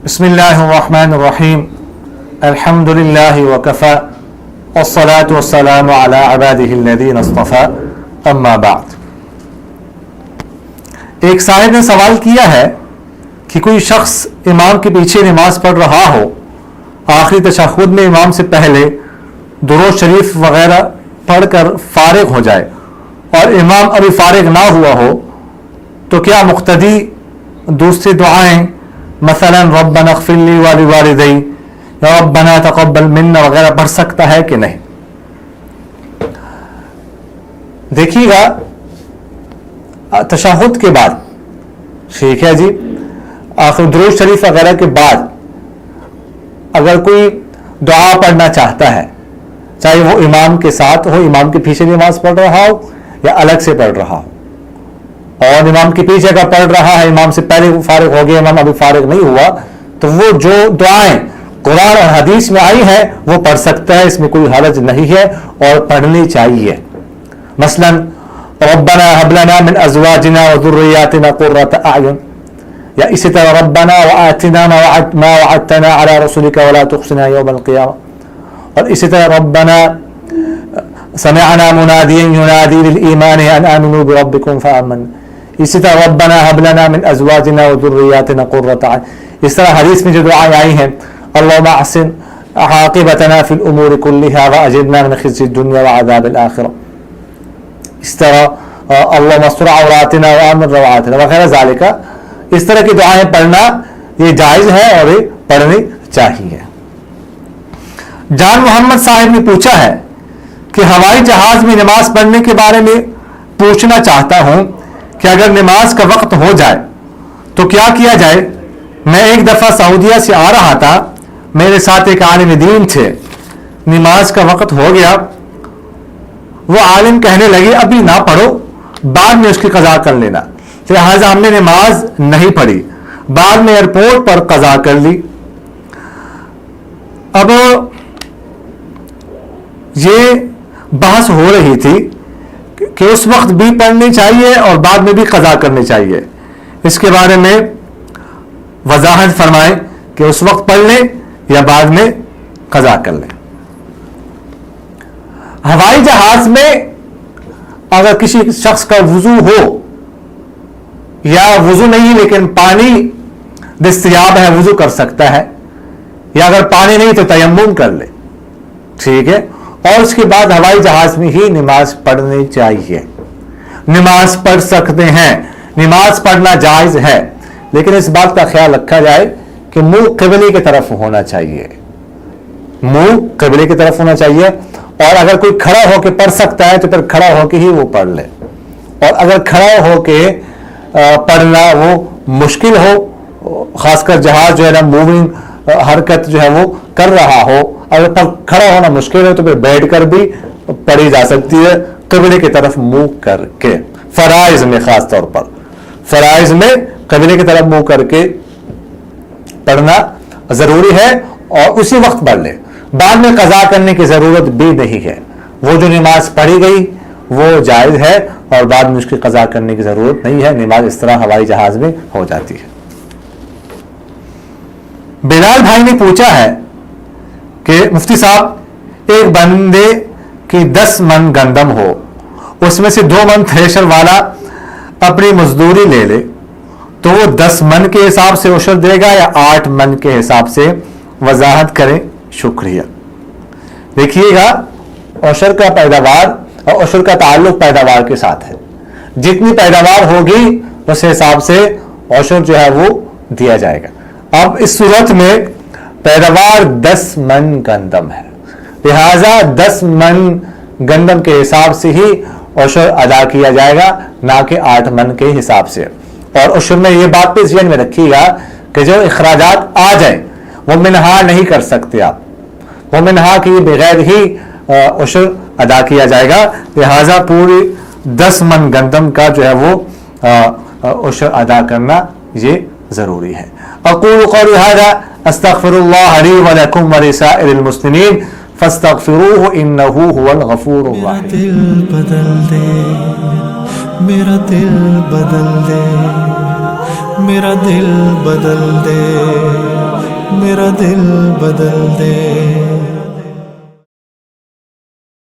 بسم اللہ الرحمن الرحیم الحمد للہ وکفى والصلاة والسلام علی عباده الذین اصطفى اما بعد۔ ایک صاحب نے سوال کیا ہے کہ کوئی شخص امام کے پیچھے نماز پڑھ رہا ہو، آخری تشہد میں امام سے پہلے درود شریف وغیرہ پڑھ کر فارغ ہو جائے اور امام ابھی فارغ نہ ہوا ہو تو کیا مقتدی دوسری دعائیں مثلا ربنا اغفر لی ولوالدی یا ربنا تقبل منا وغیرہ پڑھ سکتا ہے کہ نہیں؟ دیکھیے گا تشہد کے بعد، ٹھیک ہے جی، آخر درود شریف وغیرہ کے بعد اگر کوئی دعا پڑھنا چاہتا ہے، چاہے وہ امام کے ساتھ ہو، امام کے پیچھے نماز پڑھ رہا ہو یا الگ سے پڑھ رہا ہو، اور امام کے پیچھے اگر پڑھ رہا ہے، امام سے پہلے فارغ ہو گیا، امام ابھی فارغ نہیں ہوا، تو وہ جو دعائیں قرآن اور حدیث میں آئی ہیں وہ پڑھ سکتا ہے، اس میں کوئی حرج نہیں ہے اور پڑھنی چاہیے۔ مثلا ربنا هب لنا من ازواجنا وذرياتنا قرة اعین، یا اسی طرح ربنا وآتنا ما وعدتنا على رسلك ولا تخزنا يوم القيامة، اور اسی طرح ربنا سمعنا مناديا ينادي للإيمان أن آمنوا بربكم فآمنا، اسی طرح ربنا هب لنا من ازواجنا وذرياتنا قرة اعین۔ اس طرح حدیث میں جو دعائیں آئی ہیں اللهم احسن عاقبتنا في الامور كلها واجرنا من خزي الدنيا وعذاب الاخرة، اس طرح اللهم استر عوراتنا وامن روعاتنا وغیرہ ذالک، اس طرح کی دعائیں پڑھنا یہ جائز ہے اور یہ پڑھنی چاہیے۔ جان محمد صاحب نے پوچھا ہے کہ ہوائی جہاز میں نماز پڑھنے کے بارے میں پوچھنا چاہتا ہوں کہ اگر نماز کا وقت ہو جائے تو کیا کیا جائے؟ میں ایک دفعہ سعودیہ سے آ رہا تھا، میرے ساتھ ایک عالم دین تھے، نماز کا وقت ہو گیا، وہ عالم کہنے لگے ابھی نہ پڑھو، بعد میں اس کی قضا کر لینا، لہٰذا ہم نے نماز نہیں پڑھی، بعد میں ایئرپورٹ پر قضا کر لی۔ اب یہ بحث ہو رہی تھی کہ اس وقت بھی پڑھنی چاہیے اور بعد میں بھی قضا کرنی چاہیے، اس کے بارے میں وضاحت فرمائیں کہ اس وقت پڑھ لیں یا بعد میں قضا کر لیں۔ ہوائی جہاز میں اگر کسی شخص کا وضو ہو یا وضو نہیں لیکن پانی دستیاب ہے، وضو کر سکتا ہے، یا اگر پانی نہیں تو تیمم کر لے، ٹھیک ہے، اور اس کے بعد ہوائی جہاز میں ہی نماز پڑھنی چاہیے۔ نماز پڑھ سکتے ہیں، نماز پڑھنا جائز ہے، لیکن اس بات کا خیال رکھا جائے کہ منہ قبلے کی طرف ہونا چاہیے، منہ قبلے کی طرف ہونا چاہیے، اور اگر کوئی کھڑا ہو کے پڑھ سکتا ہے تو پھر کھڑا ہو کے ہی وہ پڑھ لے، اور اگر کھڑا ہو کے پڑھنا وہ مشکل ہو، خاص کر جہاز جو ہے نا موونگ حرکت جو ہے وہ کر رہا ہو، اگر کھڑا ہونا مشکل ہے تو پھر بیٹھ کر بھی پڑھی جا سکتی ہے، قبلے کی طرف منہ کر کے، فرائض میں خاص طور پر فرائض میں قبلے کی طرف منہ کر کے پڑھنا ضروری ہے، اور اسی وقت پڑھ لے، بعد میں قضا کرنے کی ضرورت بھی نہیں ہے، وہ جو نماز پڑھی گئی وہ جائز ہے اور بعد میں اس کی قضا کرنے کی ضرورت نہیں ہے، نماز اس طرح ہوائی جہاز میں ہو جاتی ہے۔ بلال بھائی نے پوچھا ہے کہ مفتی صاحب ایک بندے کی 10 من گندم ہو، اس میں سے 2 من تھریشر والا اپنی مزدوری لے لے تو وہ 10 من کے حساب سے عشر دے گا یا 8 من کے حساب سے؟ وضاحت کریں، شکریہ۔ دیکھیے گا عشر کا پیداوار اور عشر کا تعلق پیداوار کے ساتھ ہے، جتنی پیداوار ہوگی اس حساب سے عشر جو ہے وہ دیا جائے گا۔ اب اس صورت میں پیداوار 10 من گندم ہے، لہذا 10 من گندم کے حساب سے ہی عشر ادا کیا جائے گا، نہ کہ 8 من کے حساب سے۔ اور عشر میں یہ بات بھی ذہن میں رکھیے گا کہ جو اخراجات آ جائیں وہ منہا نہیں کر سکتے آپ، وہ منہا کے بغیر ہی عشر ادا کیا جائے گا، لہذا پوری 10 من گندم کا جو ہے وہ عشر ادا کرنا یہ ضروری ہے۔ اقول قولی ھذا استغفر اللہ لی ولکم ولسائر المسلمین فاستغفروہ انہ هو الغفور الرحیم۔ میرا دل بدل دے، میرا دل بدل دے، میرا دل بدل دے.